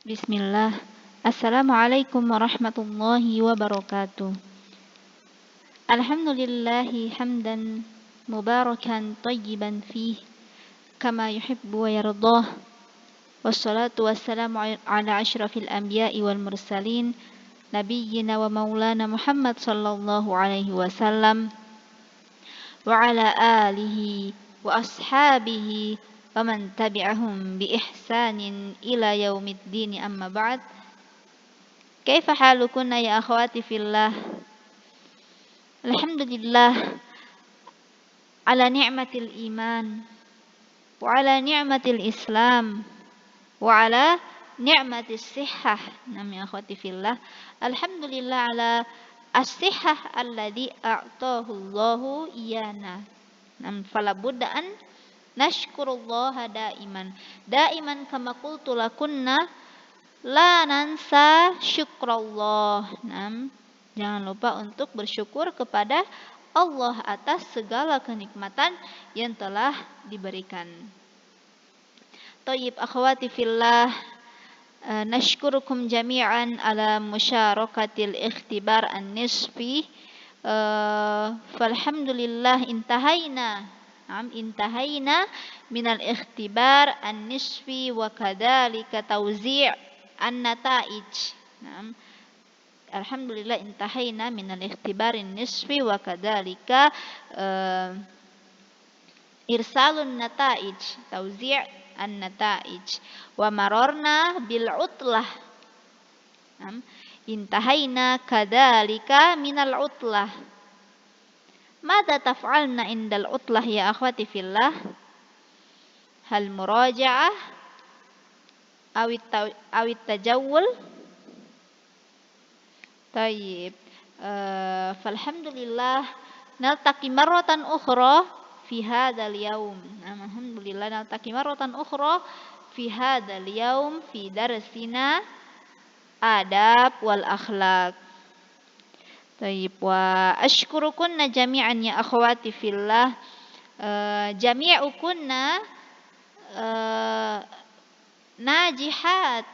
Bismillah. Assalamualaikum warahmatullahi wabarakatuh. Alhamdulillahi hamdan mubarakan tayyiban fih kama yuhibbu wa yardah. Wassalatu wassalamu ala asyrafil anbiya'i wal mursalin nabiyyina wa maulana Muhammad sallallahu alaihi wasallam wa ala alihi wa ashabihi wa man tabi'ahum bi ihsanin ila yaumiddin, amma ba'd. Kaifa halukunna ya akhwati fillah? Alhamdulillah ala ni'matil iman wa ala ni'matil islam wa ala ni'matis sihhah. Ya akhwati fillah, alhamdulillah ala as-sihhah alladhi a'tahu Allahu iyana. Fala budda an nashkurullaha daiman kama qultu lakunna la nansa syukrallah. Jangan lupa untuk bersyukur kepada Allah atas segala kenikmatan yang telah diberikan. Tayyib akhwati fillah, nashkurukum jami'an ala musyaarakatil ikhtibar an-nisfi. Falhamdulillah intahayna minal ikhtibar an-nisfi wa kadhalika tawzi' an-nata'ij. Alhamdulillah intahayna minal ikhtibar an-nisfi wa kadhalika irsalun nata'ij, tawzi' an-nata'ij wa mararna bil utlah. Intahayna kadhalika minal utlah. Mada taf'alna indal utlah ya akhwati fillah? Hal muraja'ah awit tajawul? Tayyib. Falhamdulillah naltaqi marratan ukhra fi hadzal yaum. Alhamdulillah naltaqi marratan ukhra fi hadzal yaum fi darsina adab wal akhlaq. Tayyib, wa ashkurukunna jami'an ya akhwati fillah. Jami'ukunna najihat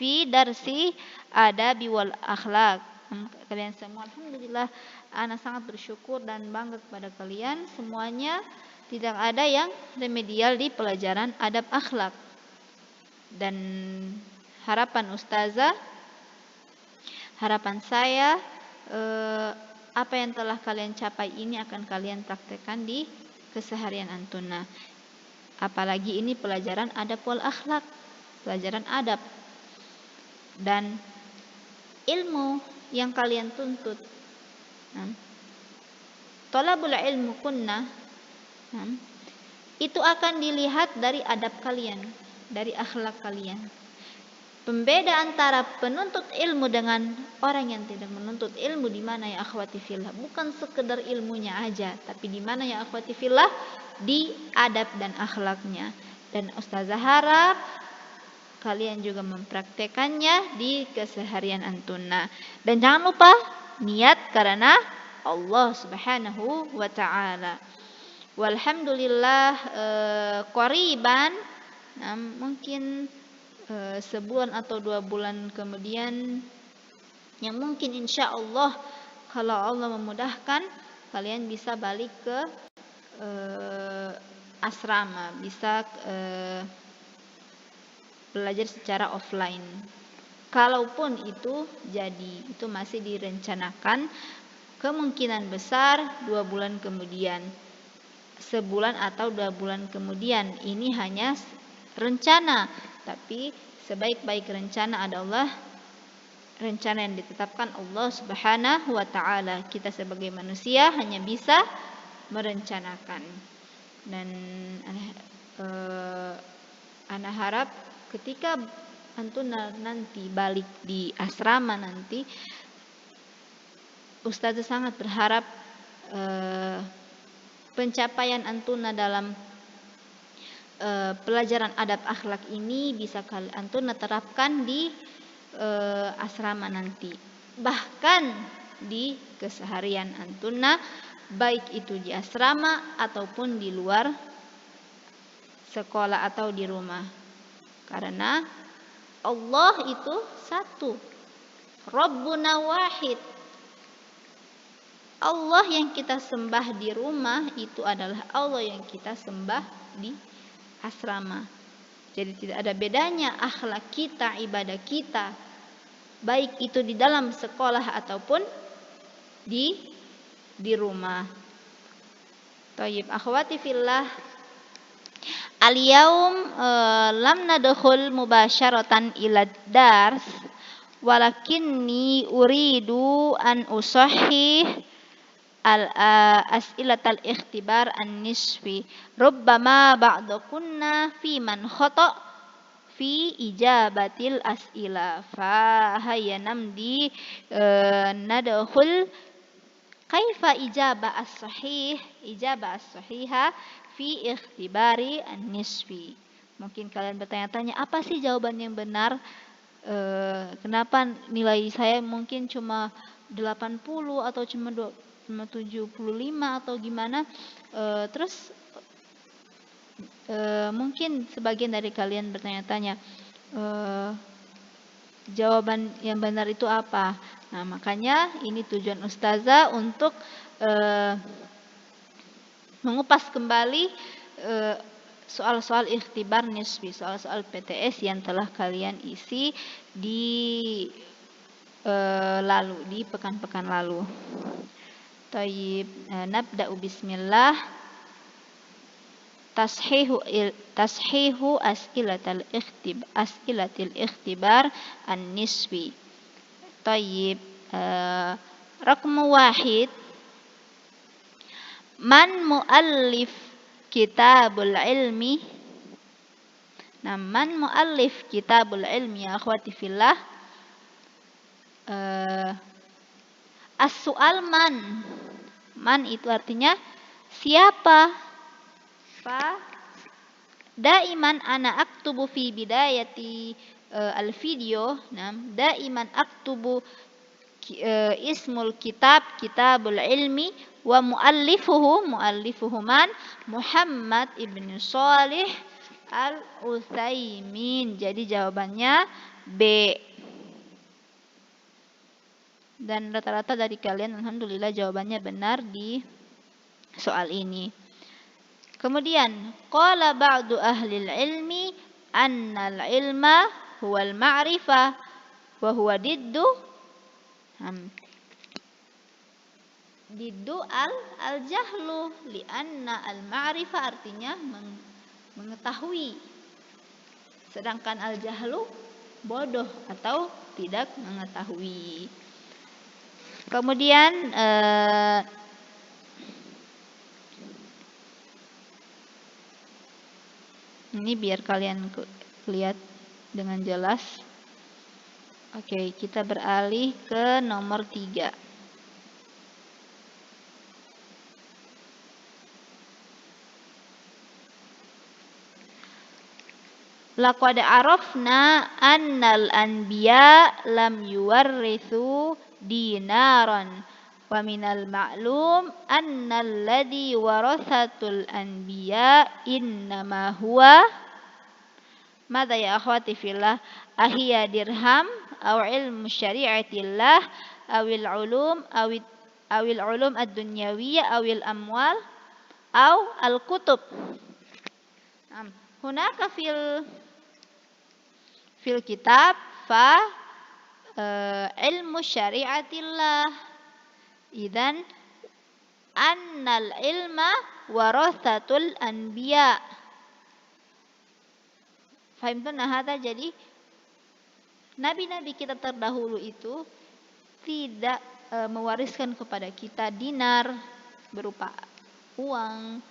fi darsi adabi wal akhlaq. Kalian semua alhamdulillah, ana sangat bersyukur dan bangga kepada kalian semuanya. Tidak ada yang remedial di pelajaran adab akhlak. Dan harapan ustazah, harapan saya, apa yang telah kalian capai ini akan kalian praktekkan di keseharian antuna. Apalagi ini pelajaran adab wal akhlak, pelajaran adab. Dan ilmu yang kalian tuntut, thalabul ilmu kunna, itu akan dilihat dari adab kalian, dari akhlak kalian. Pembeda antara penuntut ilmu dengan orang yang tidak menuntut ilmu di mana ya akhwati fillah? Bukan sekedar ilmunya aja, tapi di mana ya akhwati fillah? Di adab dan akhlaknya. Dan ustazah harap kalian juga mempraktekannya di keseharian antuna. Dan jangan lupa niat karena Allah Subhanahu wa taala. Walhamdulillah qariban, mungkin sebulan atau 2 bulan kemudian, yang mungkin insya Allah kalau Allah memudahkan, kalian bisa balik ke asrama, bisa belajar secara offline. Kalaupun itu jadi, itu masih direncanakan, kemungkinan besar 2 bulan kemudian, sebulan atau 2 bulan kemudian. Ini hanya rencana, tapi sebaik-baik rencana adalah rencana yang ditetapkan Allah Subhanahu wa taala. Kita sebagai manusia hanya bisa merencanakan. Dan ana harap ketika antuna nanti balik di asrama nanti, ustazah sangat berharap pencapaian antuna dalam pelajaran adab akhlak ini bisa antuna terapkan di asrama nanti, bahkan di keseharian antuna, baik itu di asrama ataupun di luar sekolah atau di rumah. Karena Allah itu satu. Rabbuna wahid. Allah yang kita sembah di rumah itu adalah Allah yang kita sembah di asrama. Jadi tidak ada bedanya akhlak kita, ibadah kita, baik itu di dalam sekolah ataupun di rumah. Thayyib, akhwati fillah, al-yaum lam nadkhul mubasharatan ila dars walakinni uridu an usahhih as'ilatal ikhtibar an-nisfi rubbama ba'dakunna fi man khata' fi ijabatil as'ila fa hayya namdi nadkhul kaifa ijabah as-sahiha fi ikhtibari an-nisfi. Mungkin kalian bertanya-tanya, apa sih jawaban yang benar? Kenapa nilai saya mungkin cuma 80 atau cuma 75 atau gimana? Terus mungkin sebagian dari kalian bertanya-tanya, jawaban yang benar itu apa? Nah, makanya ini tujuan ustazah untuk mengupas kembali soal-soal ikhtibar nisbi, soal-soal PTS yang telah kalian isi di pekan-pekan lalu. Tayyib, nabda'u bismillah. Tashihu as'ilatil ikhtibar an-nisbi. Tayyib, raqmu wahid, man muallif kitabul ilmi. Nah, man muallif kitabul ilmi ya akhwati fillah. As-su'al man. Man itu artinya siapa? Fa daiman ana aktubu fi bidayati al-video. Nah, daiman aktubu ismul kitabul ilmi wa muallifuhu man Muhammad ibn Shalih al-Utsaimin. Jadi jawabannya B. Dan rata-rata dari kalian alhamdulillah jawabannya benar di soal ini. Kemudian qala ba'du ahli ilmi anna al-ilma huwa al-ma'rifah wa huwa diddu al-jahlu li'anna al-ma'rifah artinya mengetahui, sedangkan al-jahlu bodoh atau tidak mengetahui. Kemudian ini biar kalian lihat dengan jelas. Oke, kita beralih ke nomor 3. Laqad arafna annal anbiya lam yuwarrithu dinaran wa minal ma'lum annal ladzi warathatul anbiya innama huwa madza ya akhwati fillah ahiya dirham aw ilmu syari'atillah awil ulum ad-dunyawiyah awil amwal aw al-kutub. Hunaka fil kitab fa ilmu syari'atillah. Idzan annal ilma warathatul anbiya. Fahimtuna hadza? Jadi nabi-nabi kita terdahulu itu tidak mewariskan kepada kita dinar berupa uang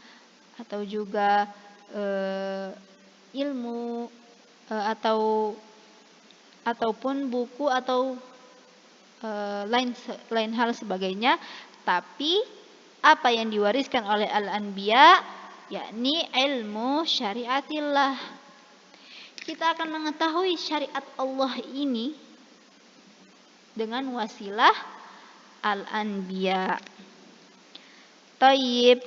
atau juga ilmu ataupun buku atau lain hal sebagainya, tapi apa yang diwariskan oleh al-anbiya yakni ilmu syariatillah. Kita akan mengetahui syariat Allah ini dengan wasilah al-anbiya. Tayyib,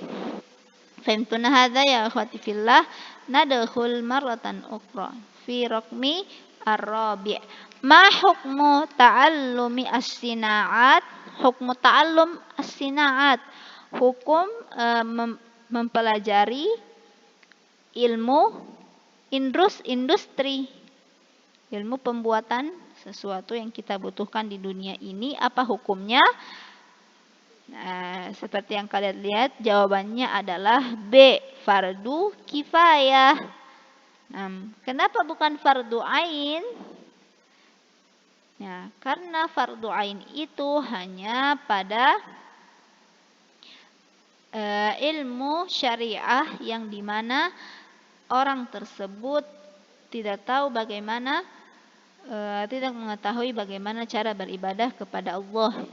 fahimtuna hadza ya akhwati fillah. Nadkhul marratan ukhra fi raqmi Ar-rabi'. Ma hukmu ta'allumi as-sina'at? Hukmu ta'allum as-sina'at. Hukum mempelajari ilmu industri. Ilmu pembuatan sesuatu yang kita butuhkan di dunia ini, apa hukumnya? Nah, seperti yang kalian lihat, jawabannya adalah B, fardu kifayah. Kenapa bukan fardu ain? Ya, karena fardu ain itu hanya pada ilmu syariah yang dimana orang tersebut tidak tahu bagaimana, tidak mengetahui bagaimana cara beribadah kepada Allah.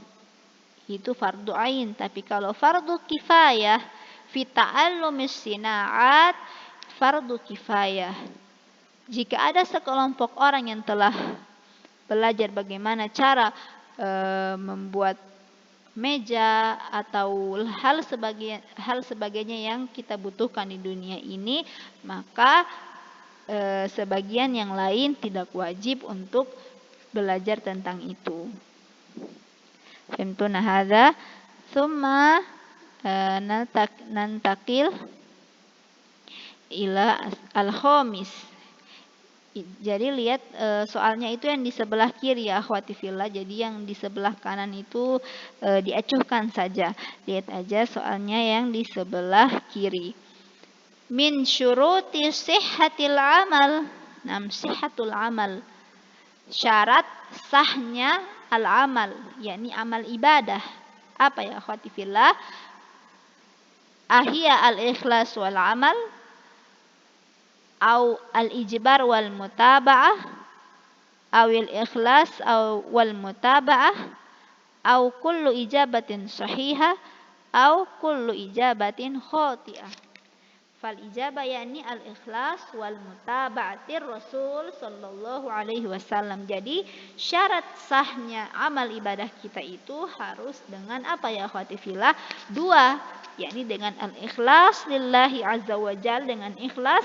Itu fardu ain. Tapi kalau fardu kifayah, fi ta'allumis sina'at, fardu kifayah. Jika ada sekelompok orang yang telah belajar bagaimana cara membuat meja atau hal sebagainya yang kita butuhkan di dunia ini, maka sebagian yang lain tidak wajib untuk belajar tentang itu. Fahimtuna hadza? Tsumma nantakil ila al-khamis. Jadi lihat soalnya itu yang di sebelah kiri ya akhwati fillah. Jadi yang di sebelah kanan itu diacuhkan saja. Lihat aja soalnya yang di sebelah kiri. Min syuruti sihhatil amal. Sihhatul amal. Syarat sahnya al-amal, yakni amal ibadah. Apa ya akhwati fillah? Ahia al-ikhlas wal amal, au al-ijbar wal mutaba'ah, au al-ikhlas wal mutaba'ah, au kullu ijabatin sahihah, au kullu ijabatin khati'ah. Fal ijabah yakni al-ikhlas wal mutaba'atir Rasul sallallahu alaihi wasallam. Jadi syarat sahnya amal ibadah kita itu harus dengan apa ya akhwati fillah? Dua, yakni dengan al-ikhlas lillahi azza wajal, dengan ikhlas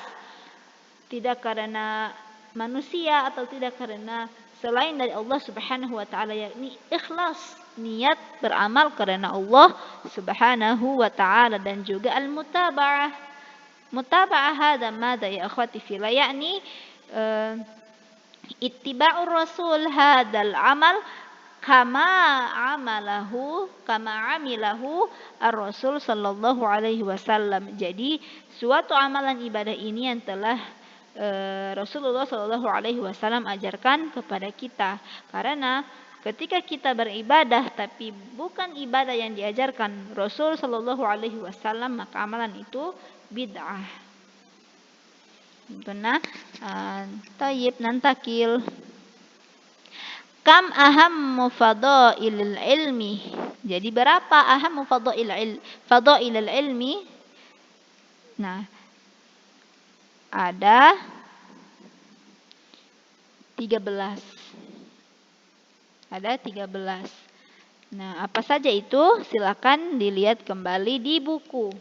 tidak karena manusia atau tidak karena selain dari Allah Subhanahu wa taala, yakni ikhlas niat beramal karena Allah Subhanahu wa taala, dan juga al-mutaba'ah. Mutaba'ah hada mada ya akhwati fillah, yakni ittiba'ur rasul hadal amal kama amilahu ar-rasul sallallahu alaihi wasallam. Jadi suatu amalan ibadah ini yang telah Rasulullah sallallahu alaihi wasallam ajarkan kepada kita. Karena ketika kita beribadah tapi bukan ibadah yang diajarkan Rasul sallallahu alaihi wasallam, maka amalan itu bid'ah. Benar. Tayyib, nantakil. Kam ahammu fadailil ilmi. Jadi berapa ahammu fadailil ilmi? Nah, ada 13. Ada 13. Nah, apa saja itu? Silakan dilihat kembali di buku.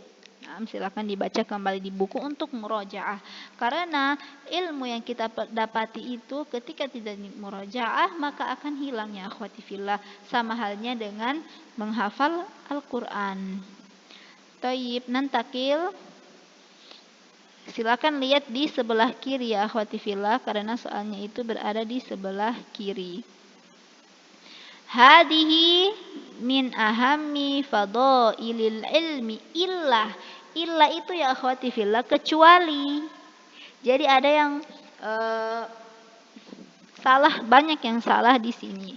Silakan dibaca kembali di buku untuk murojaah. Karena ilmu yang kita dapati itu ketika tidak murojaah maka akan hilang ya akhwati fillah. Sama halnya dengan menghafal Al-Quran. Tayyib, nantakil. Silakan lihat di sebelah kiri ya akhwati fillah, karena soalnya itu berada di sebelah kiri. Hadihi min ahammi fadailil ilmi illah. Illah itu ya akhwati fillah kecuali. Jadi ada yang salah, banyak yang salah di sini.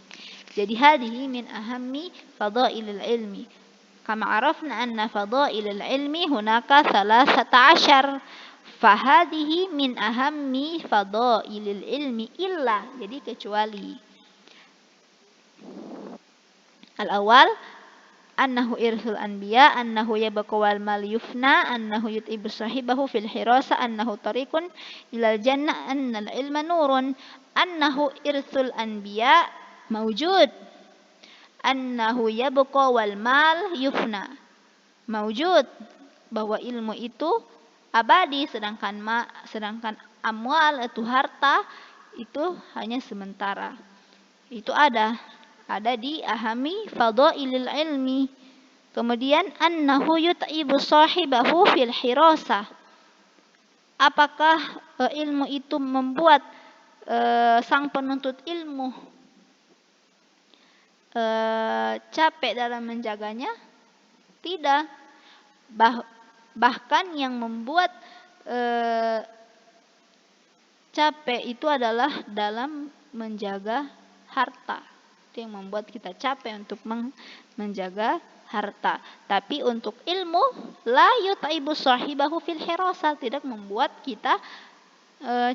Jadi hadihi min ahammi fadailil ilmi. Kama arafna anna fadailil ilmi hunaka 13. Fahadihi min ahammi fadailil ilmi illa. Jadi kecuali. Al-awwal annahu irsul anbiya, annahu yabqa wal mal yufna, annahu yut'ibu sahibahu fil hirasa, annahu tariqun ilal jannah, annal ilma nurun, annahu irsul anbiya mawjud, annahu yabqa wal mal yufna mawjud, bahwa ilmu itu abadi, sedangkan amwal itu harta itu hanya sementara. Itu ada di ahami fadhailil ilmi. Kemudian annahu yut'ibu sahibahu fil hirasah. Apakah ilmu itu membuat sang penuntut ilmu capek dalam menjaganya? Tidak. Bahkan yang membuat capek itu adalah dalam menjaga harta. Itu yang membuat kita capek untuk menjaga harta. Tapi untuk ilmu, la yut'ibu sahibahu fil hirasah, tidak membuat kita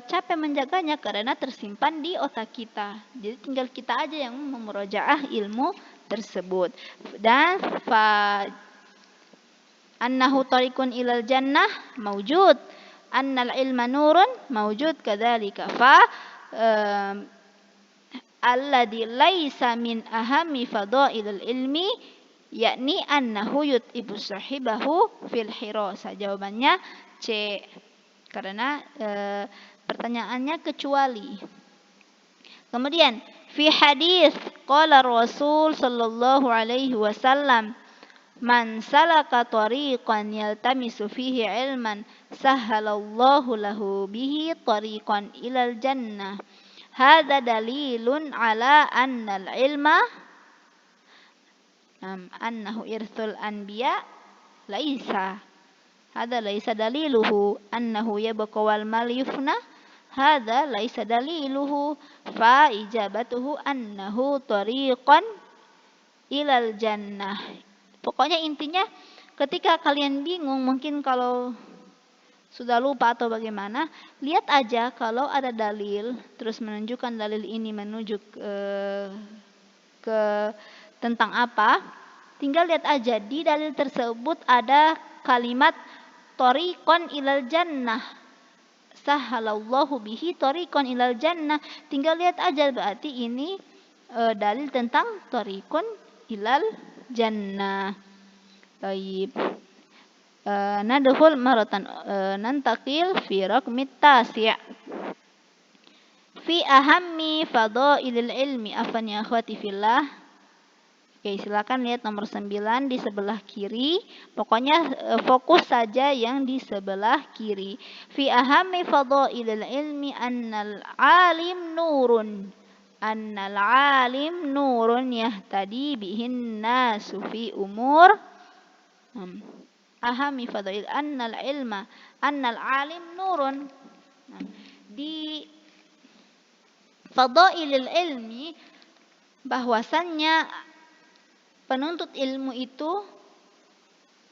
capek menjaganya karena tersimpan di otak kita. Jadi tinggal kita aja yang memurojaah ilmu tersebut. Dan fa annahu tariqun ilal jannah maujud, annal ilma nurun maujud kadzalika. Fa alladzi laisa min ahami fadailil ilmi yakni annahu yut'ibu sahibahu fil hirasa. Jawabannya C. Karena pertanyaannya kecuali. Kemudian fi hadis qala Rasul sallallahu alaihi wasallam man salaka tariqan yaltamisu fihi ilman sahhalallahu lahu bihi tariqan ilal jannah. Hadza dalilun ala anna al-ilma annahu irthul anbiya laisa. Hadza laisa daliluhu annahu yabqa wal mal yufna. Hadza laisa daliluhu fa ijabatuhu annahu tariqan ilal jannah. Pokoknya intinya ketika kalian bingung, mungkin kalau sudah lupa atau bagaimana, lihat aja kalau ada dalil terus menunjukkan dalil ini menuju ke tentang apa, tinggal lihat aja di dalil tersebut ada kalimat tariqan ilal jannah, sahhalallahu bihi tariqan ilal jannah. Tinggal lihat aja, berarti ini dalil tentang tariqan ilal jannah. Baik. Nadkhul maratan nantaqil fi raqmit tasi'. Fi ahammi fadailil ilmi. Afan ya akhwati fillah. Oke, silakan lihat nomor 9 di sebelah kiri. Pokoknya fokus saja yang di sebelah kiri. Fi ahammi fadailil ilmi annal alim nurun. Annal alim nurun yahtadi bihin nasu fi umur. Ahami fadail annal ilma annal alim nurun. Di fadailil ilmi bahwasannya penuntut ilmu itu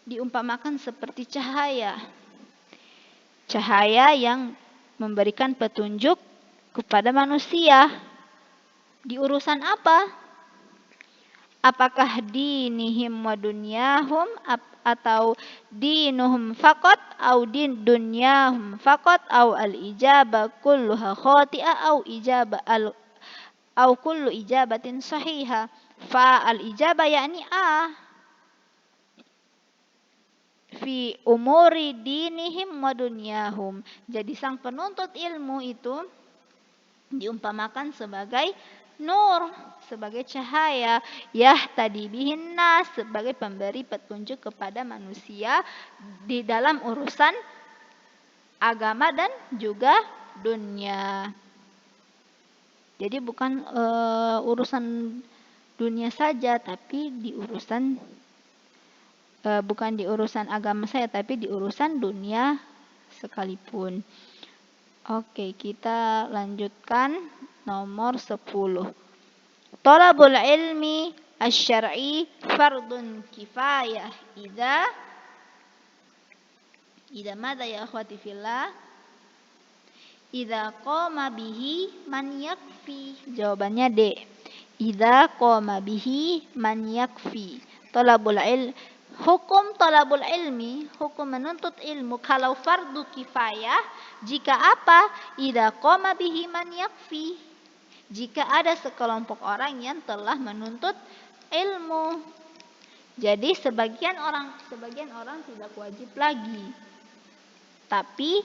diumpamakan seperti cahaya. Cahaya yang memberikan petunjuk kepada manusia. Di urusan apa? Apakah dinihim wa dunyahum atau dinuhum faqat au din dunyahum faqat au al ijabah kulluha khati'ah au ijabah au kullu ijabatin sahihah. Fa al ijabah yakni a fi umuri dinihim wa dunyahum. Jadi sang penuntut ilmu itu diumpamakan sebagai nur, sebagai cahaya, yahtadi bihin nas, sebagai pemberi petunjuk kepada manusia di dalam urusan agama dan juga dunia. Jadi bukan urusan dunia saja, tapi di urusan bukan di urusan agama saya, tapi di urusan dunia sekalipun. Oke, kita lanjutkan nomor 10. Talabul ilmi asy-syar'i fardun kifayah idza madza ya akhwati fillah idza qama bihi man yakfi. Jawabannya D. Idza qama bihi man yakfi. Talabul ilmi, hukum talabul ilmi, hukum menuntut ilmu kalau fardu kifayah jika apa? Idza qama bihi man yakfi. Jika ada sekelompok orang yang telah menuntut ilmu. Jadi sebagian orang tidak wajib lagi. Tapi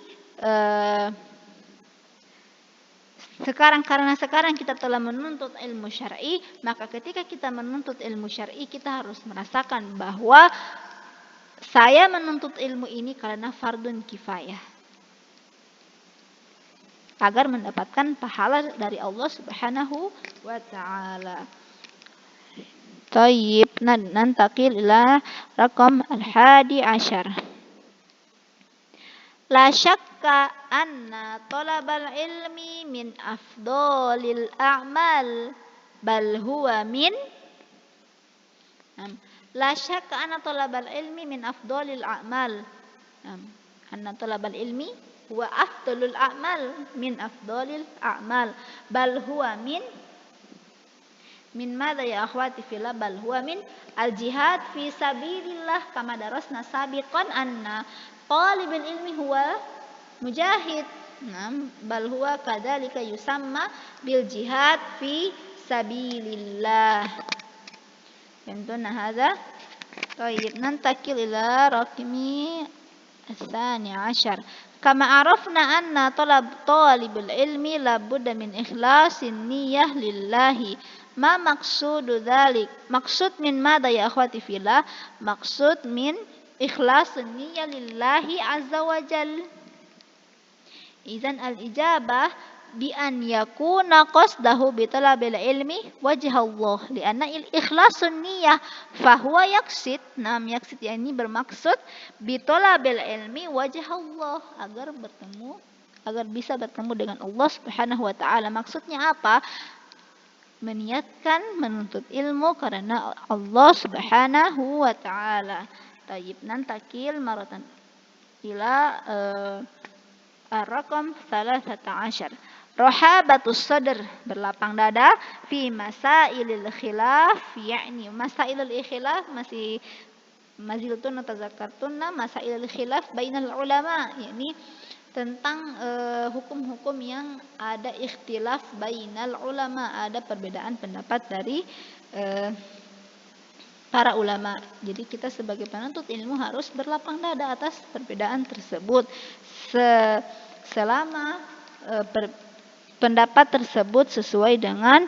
Karena sekarang kita telah menuntut ilmu syar'i, maka ketika kita menuntut ilmu syar'i kita harus merasakan bahwa saya menuntut ilmu ini karena fardun kifayah, agar mendapatkan pahala dari Allah Subhanahu wa taala. طيب ننتقل إلى رقم 11. لا شك أن طلب العلم من أفضل الأعمال بل هو من لا شك أن طلب العلم من أفضل الأعمال أن طلب العلم هو أفضل الأعمال من أفضل الأعمال بل هو من ماذا يا أخواتي في الله بل هو من الجهاد في سبيل الله كما درسنا سابقا أن طالب العلم هو مجاهد بل هو كذلك يسمى بالجهاد في سبيل الله. فهمتنا هذا؟ طيب ننتقل إلى رقم 12. كما عرفنا أن طالب العلم لابد من إخلاص النية لله. ما مقصود ذلك؟ مقصود من ماذا يا أخواتي في الله؟ مقصود من إخلاص النية لله عز وجل. إذن الإجابة بأن يكون قصده بطلب العلم وجه الله لأن إخلاص النية فهو يقصد يقصد يعني bermaksud بطلب العلم وجه الله agar bisa bertemu dengan Allah Subhanahu wa taala. Maksudnya apa? Meniatkan menuntut ilmu karena Allah Subhanahu wa taala. Tayyib, nantakil maratan ila ar-raqam 13. Rahabatus sadr, berlapang dada, fi masailil khilaf, yakni masailul khilaf masih maziltun tazakkartunna masailul khilaf bainal ulama, yakni tentang hukum-hukum yang ada ikhtilaf bainal ulama, ada perbedaan pendapat dari para ulama. Jadi kita sebagai penuntut ilmu harus berlapang dada atas perbedaan tersebut selama pendapat tersebut sesuai dengan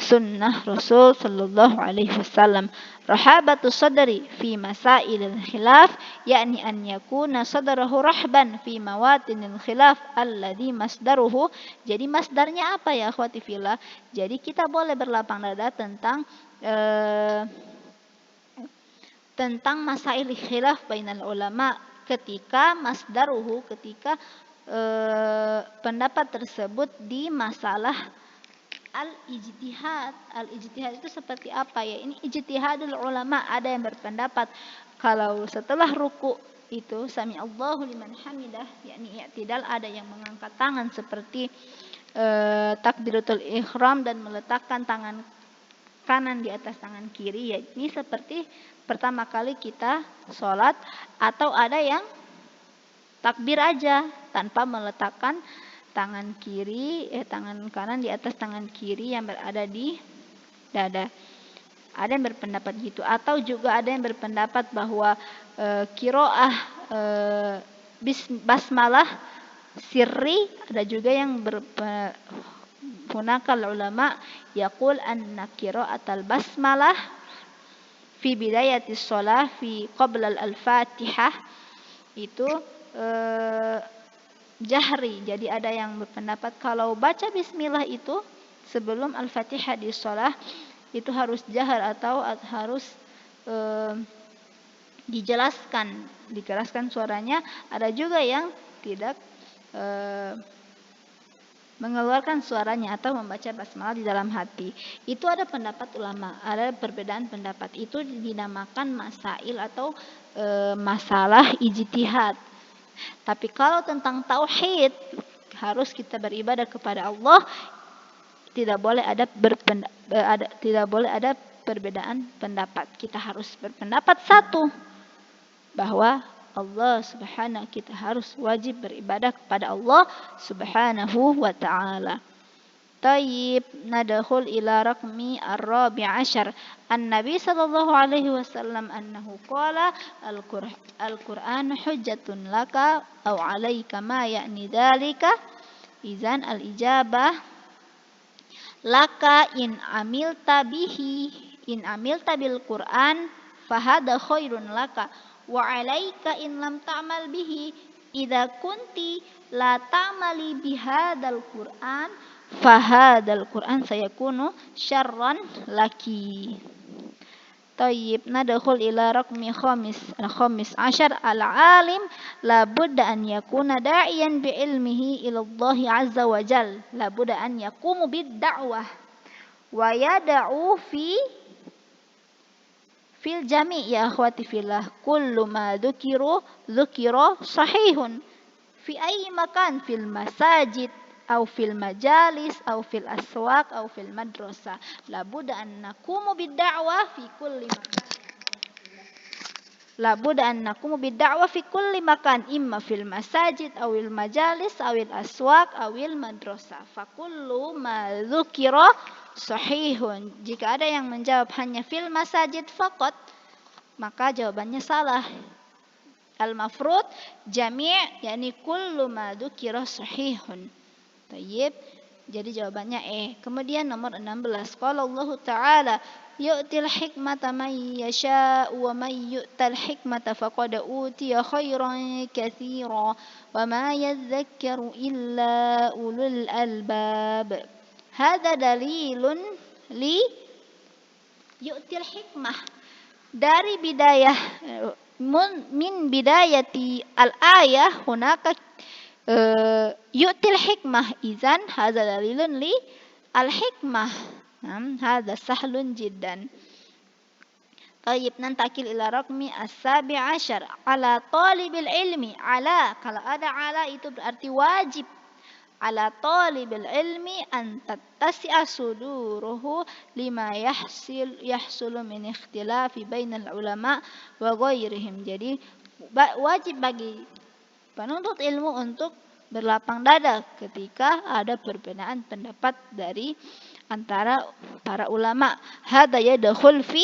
sunnah Rasul sallallahu alaihi wasallam. Rahabatu sadri fi masailil khilaf, yakni an yakuna sadrahu rahban fi mawatinil khilaf alladhi masdaruhu. Jadi masdarnya apa ya akhwati fillah? Jadi kita boleh berlapang dada tentang masail khilaf bainal ulama ketika masdaruhu, ketika pendapat tersebut di masalah al-ijtihad. Al-ijtihad itu seperti apa ya? Ini ijtihadul ulama. Ada yang berpendapat kalau setelah ruku itu sami Allahu liman hamidah, yakni i'tidal, ada yang mengangkat tangan seperti takbiratul ihram dan meletakkan tangan kanan di atas tangan kiri, ya ini seperti pertama kali kita sholat, atau ada yang takbir aja tanpa meletakkan tangan kanan di atas tangan kiri yang berada di dada. Ada yang berpendapat gitu, atau juga ada yang berpendapat bahwa qiraah basmalah sirri, ada juga yang hunakal ulama yaqul anna qiraatal basmalah fi bidayatis shalah fi qabla al-fatihah itu jahri. Jadi ada yang berpendapat kalau baca bismillah itu sebelum al-fatihah di shalah itu harus jahar atau harus dijelaskan suaranya. Ada juga yang tidak mengeluarkan suaranya atau membaca basmalah di dalam hati. Itu ada pendapat ulama, ada perbedaan pendapat. Itu dinamakan masail atau masalah ijtihad. Tapi kalau tentang tauhid, harus kita beribadah kepada Allah, tidak boleh ada perbedaan pendapat. Kita harus berpendapat satu, bahwa Allah subhanahu, kita harus wajib beribadah kepada Allah subhanahu wa ta'ala. Tayyib, nadkhul ila raqmi ar-rabi' ashar. An-Nabi sallallahu alaihi wasallam annahu qala al-Qur'an hujjatun laka aw 'alaika ma ya'ni dzalika. Izan al-ijabah laka in amilta bihi, in amilta bil Qur'an fahada khairun laka wa alaika in lam ta'mal bihi idza kunti la ta'mali bihadzal Qur'an fahadzal Qur'an sayakunu syarran laki. طيب ندخل إلى رقم خامس عشر العالم لابد أن يكون داعيا بعلمه إلى الله عز وجل لابد أن يقوم بالدعوة ويدعو في الجميع يا أخواتي في الله كل ما ذكر صحيح في أي مكان في المساجد أو في المجالس أو في الأسواق أو في المدرسة لابد أن نقوم بالدعوة في كل مكان لابد أن نقوم بالدعوة في كل مكان إما في المساجد أو المجالس أو الأسواق أو المدرسة فكل ما ذكر صحيح. Jika ada yang menjawab hanya fil masajid faqat maka jawabannya salah. Al-mafrud jami' yakni kullu ma dzukira sahihun. Tayyib. Jadi jawabannya Kemudian nomor 16. Qala Allah Ta'ala yu'til hikmata man yasha wa man yu'tal hikmata faqad utiya khairan katsira wa ma yadhakkaru illa ulul albab. Hada dalilun li yu'til hikmah. Dari bidayah min bidayati al-ayah hunaka yu'til hikmah izan hadza dalilun li al-hikmah. Hadza sahlun jiddan. Tayyib nantakil ila raqmi as-sabi' asyar ala talibil ilmi. Ala, kalau ada ala itu berarti wajib. Ala talibil ilmi an tattasi'a suduruhu lima yahsulu min ikhtilafi bainal ulama wa ghairihim. Jadi wajib bagi penuntut ilmu untuk berlapang dada ketika ada perbedaan pendapat dari antara para ulama. Hada yadkhul fi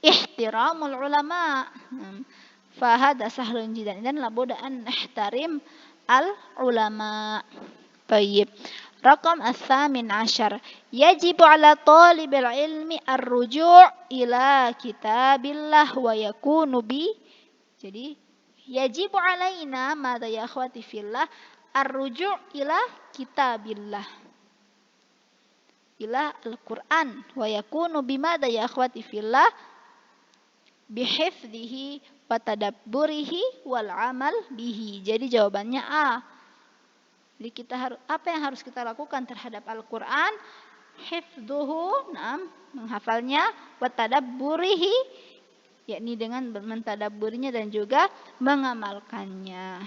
ihtiramul ulama. Fahada sahlun jiddan dan labudda an nahtarim al ulama. Tayyib. Raqam as-samin asyar. Yajibu ala talibil ilmi ar-ruju' ila kitabillah wa yakunu bi. Jadi yajibu alaina madza ya akhwati fillah ar-ruju' ila kitabillah ila al-Qur'an wa yakunu bimadza ya akhwati fillah bihifdhihi wa tadabburihi wal amal bihi. Jadi jawabannya A. Jadi kita apa yang harus kita lakukan terhadap Al-Qur'an? Hifdhuhu, menghafalnya, wa tadabburihi, yakni dengan mentadabburinya dan juga mengamalkannya.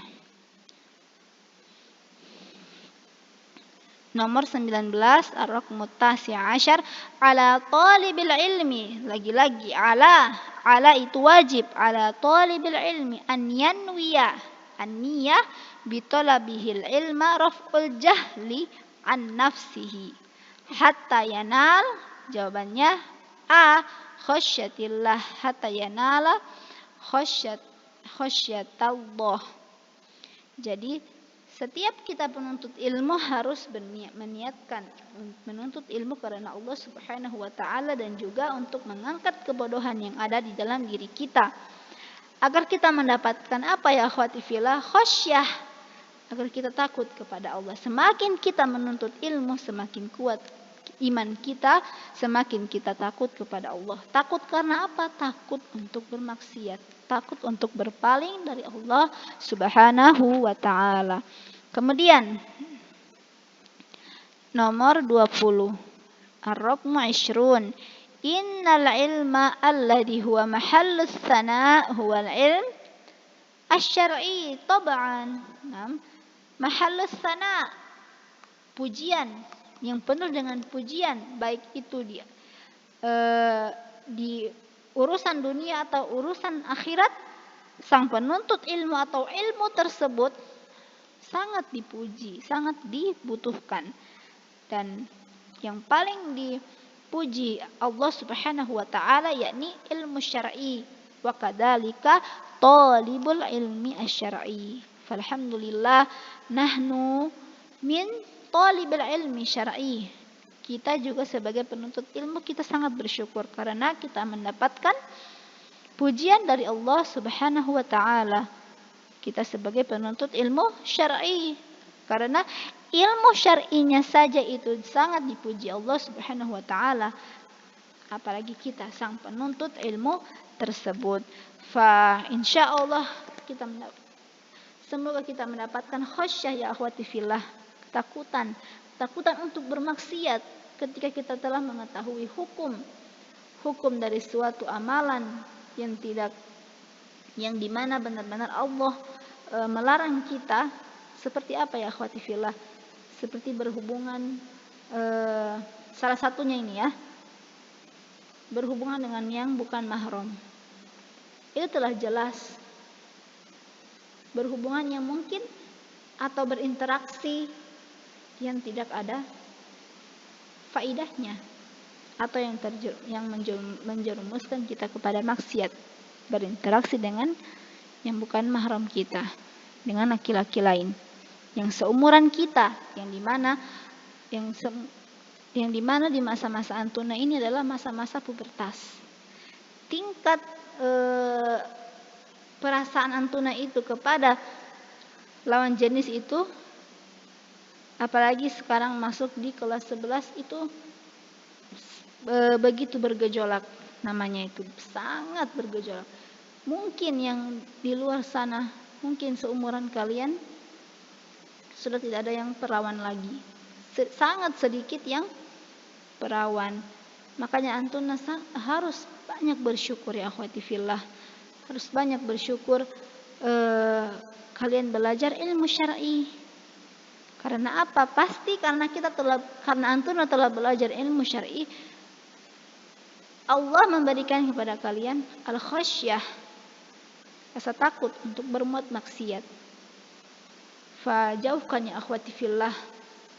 Nomor 19 ar-raqmu tasi' asyar ala talibil ilmi. Lagi-lagi ala itu wajib. Ala talibil ilmi an yanwiya an-niyah bi talabihil ilma raf'ul jahli an nafsihi hatta yanal. Jawabannya A. Khasyatillah hatta yanala khasyatallah. Jadi setiap kita penuntut ilmu harus meniatkan menuntut ilmu karena Allah Subhanahu wa taala dan juga untuk mengangkat kebodohan yang ada di dalam diri kita. Agar kita mendapatkan apa ya akhwati fillah? Khasyah. Agar kita takut kepada Allah. Semakin kita menuntut ilmu, semakin kuat iman kita, semakin kita takut kepada Allah. Takut karena apa? Takut untuk bermaksiat, takut untuk berpaling dari Allah Subhanahu wa taala. Kemudian nomor 20 ar-raqmu 20 innal ilma alladhi huwa mahallus sana' huwa al-ilm asy-syar'i tab'an. Mahallus sana' pujian yang penuh dengan pujian, baik itu di urusan dunia atau urusan akhirat, sang penuntut ilmu atau ilmu tersebut sangat dipuji, sangat dibutuhkan. Dan yang paling dipuji Allah Subhanahu wa taala yakni ilmu syar'i wa kadzalika talibul ilmi asy-syar'i. Falhamdulillah nahnu min talibil ilmi syar'i. kita juga sebagai penuntut ilmu kita sangat bersyukur karena kita mendapatkan pujian dari Allah Subhanahu wa taala. Kita sebagai penuntut ilmu syar'i karena ilmu syar'inya saja itu sangat dipuji Allah Subhanahu wa taala. Apalagi kita sang penuntut ilmu tersebut. Fa insyaallah semoga kita mendapatkan khasyah ya akhwati fillah, ketakutan untuk bermaksiat ketika kita telah mengetahui hukum dari suatu amalan yang dimana benar-benar Allah melarang kita. Seperti apa ya akhwati fillah? Seperti berhubungan salah satunya ini ya, berhubungan dengan yang bukan mahram. Itu telah jelas berhubungan yang mungkin atau berinteraksi yang tidak ada faidahnya atau yang menjerumuskan kita kepada maksiat, berinteraksi dengan yang bukan mahram kita, dengan laki-laki lain yang seumuran kita, yang dimana di masa-masa antuna ini adalah masa-masa pubertas. Tingkat perasaan antuna itu kepada lawan jenis itu, apalagi sekarang masuk di kelas 11 itu begitu bergejolak, namanya itu sangat bergejolak. Mungkin yang di luar sana, mungkin seumuran kalian sudah tidak ada yang perawan lagi, sangat sedikit yang perawan. Makanya antuna harus banyak bersyukur ya akhwati fillah, harus banyak bersyukur kalian belajar ilmu syar'i. Karena apa? Pasti karena antuna telah belajar ilmu syar'i, Allah memberikan kepada kalian al-khasyah, rasa takut untuk berbuat maksiat. Fajauhkan ya akhwati fillah,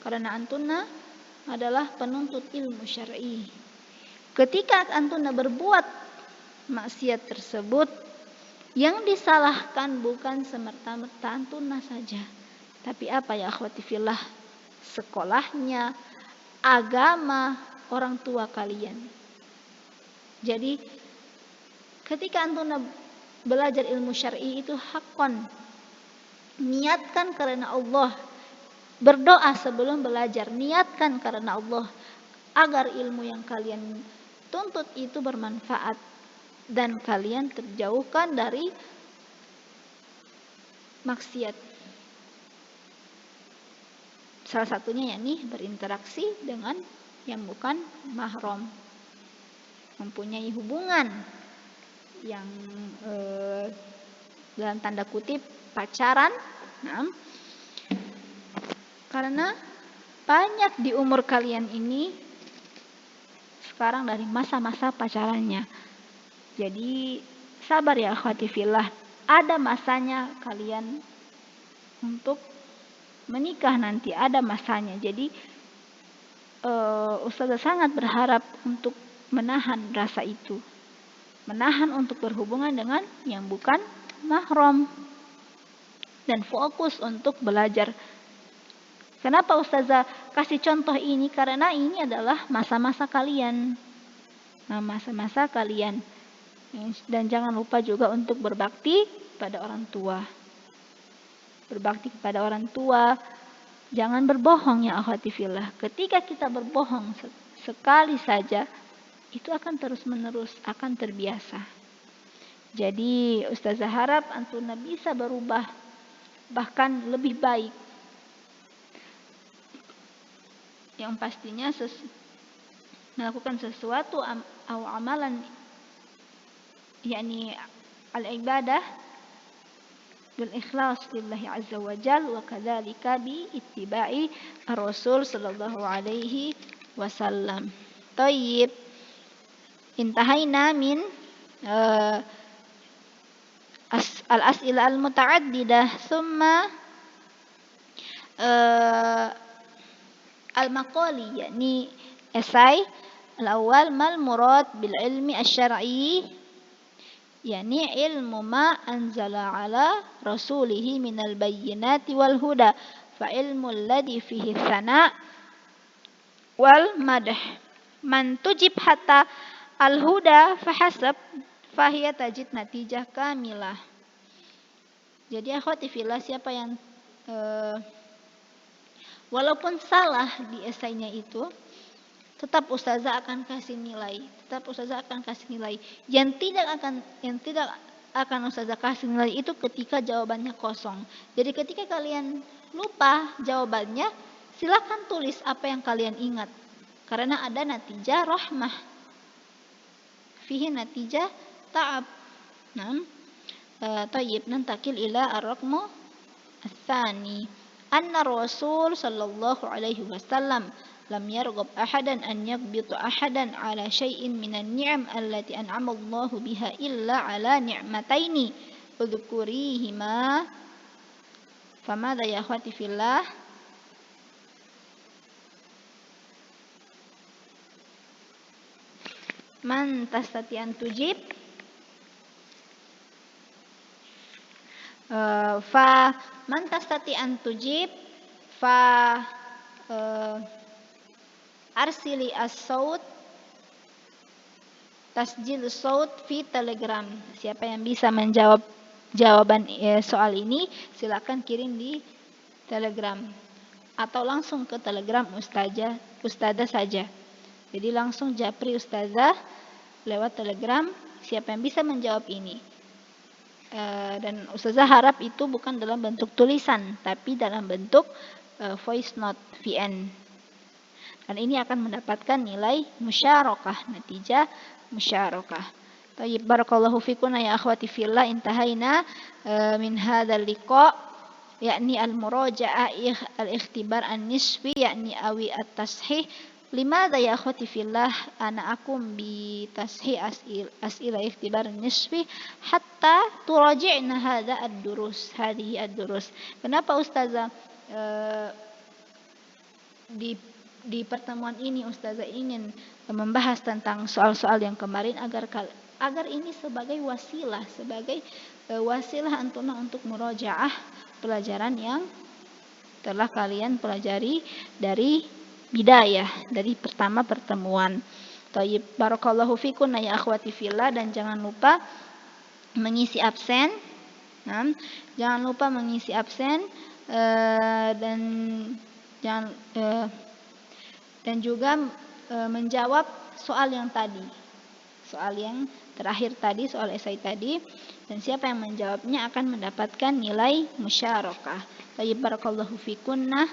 karena antuna adalah penuntut ilmu syar'i. Ketika antuna berbuat maksiat tersebut, yang disalahkan bukan semerta-merta antuna saja, tapi apa ya akhwati fillah? Sekolahnya, agama, orang tua kalian. Jadi ketika antuna belajar ilmu syar'i itu hakon, niatkan karena Allah. Berdoa sebelum belajar, niatkan karena Allah agar ilmu yang kalian tuntut itu bermanfaat dan kalian terjauhkan dari maksiat. Salah satunya yakni berinteraksi dengan yang bukan mahram, mempunyai hubungan yang dalam tanda kutip pacaran. Nah, karena banyak di umur kalian ini sekarang dari masa-masa pacarannya. Jadi sabar ya akhwati fillah, ada masanya kalian untuk menikah nanti, ada masanya. Jadi Ustazah sangat berharap untuk menahan rasa itu, menahan untuk berhubungan dengan yang bukan mahram dan fokus untuk belajar. Kenapa Ustazah kasih contoh ini? Karena ini adalah masa-masa kalian. Nah, masa-masa kalian. Dan jangan lupa juga untuk berbakti pada orang tua. Berbakti kepada orang tua. Jangan berbohong ya akhwati fillah. Ketika kita berbohong sekali saja, itu akan terus-menerus, akan terbiasa. Jadi Ustazah harap antuna bisa berubah, bahkan lebih baik. Yang pastinya melakukan sesuatu atau amalan yakni al-ibadah bil ikhlas lillahi azza wa jalla, wa kadzalika bi ittiba'i ar-rasul sallallahu alaihi wasallam. Thayyib, intahaina min al-as'ila al-muta'addidah, thumma al-maqali yakni esai al-awwal mal murad bil ilmi asy-syar'i yakni ilmu ma anzala ala rasulihi minal bayyinati wal huda, fa ilmu alladhi fihi thana wal madah. Man tujib hatta al-huda fahasab fahiya tajid natijah kamilah. Jadi akhwati fillah, siapa yang walaupun salah di esainya itu, tetap ustazah akan kasih nilai. Yang tidak akan ustazah kasih nilai itu ketika jawabannya kosong. Jadi ketika kalian lupa jawabannya, silakan tulis apa yang kalian ingat. Karena ada natijah rahmah. Fihi natijah ta'ab. Tayyib, nantakil ila ar-raqmu ats-tsani. Anna Rasul sallallahu alaihi wasallam lam yarghab ahadan an yaghbita ahadan ala syai'in minan ni'am allati an'ama Allahu biha illa ala ni'mataini udhkurihima. Famadha ya akhwati fillah? Man tastati an tujib? Fa man tastati an tujib fa arsili as-saut tasjil saut fi Telegram. Siapa yang bisa menjawab jawaban soal ini, silakan kirim di Telegram atau langsung ke Telegram ustazah saja. Jadi langsung japri ustazah lewat Telegram siapa yang bisa menjawab ini. Dan ustazah harap itu bukan dalam bentuk tulisan, tapi dalam bentuk voice note VN. Dan ini akan mendapatkan nilai musyarakah, natijah musyarakah. Tayyib, barakallahu fikuna ya akhwati fillah, intahaina min hadzal liqa, yakni al-muraja'ah al-ikhtibar an-nisfi, yakni awi at-tashih. Limadha ya akhwati fillah ana akum bi tashih as'ila ikhtibar an-nisfi hatta turaji'na hadha ad-durus, hadhihi ad-durus. Kenapa ustazah di pertemuan ini ustazah ingin membahas tentang soal-soal yang kemarin agar ini sebagai wasilah antuna untuk murajaah pelajaran yang telah kalian pelajari dari bidayah, dari pertama pertemuan. Tayyib, barakallahu fikum ya akhwati fillah, dan jangan lupa mengisi absen. Jangan lupa mengisi absen dan juga menjawab soal yang tadi. Soal yang terakhir tadi, soal esai tadi, dan siapa yang menjawabnya akan mendapatkan nilai musyarakah. Tayyib, barakallahu fikunna.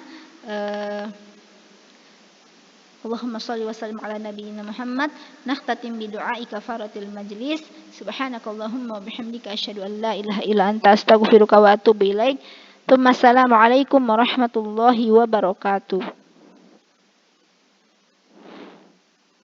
Allahumma salli wa sallim ala nabiyyina Muhammad. Nakhtatim bi du'ai kafaratil majlis. Subhanakallahumma wa bihamdika asyhadu an la ilaha illa anta astaghfiruka wa atubu ilaik. Assalamualaikum warahmatullahi wabarakatuh.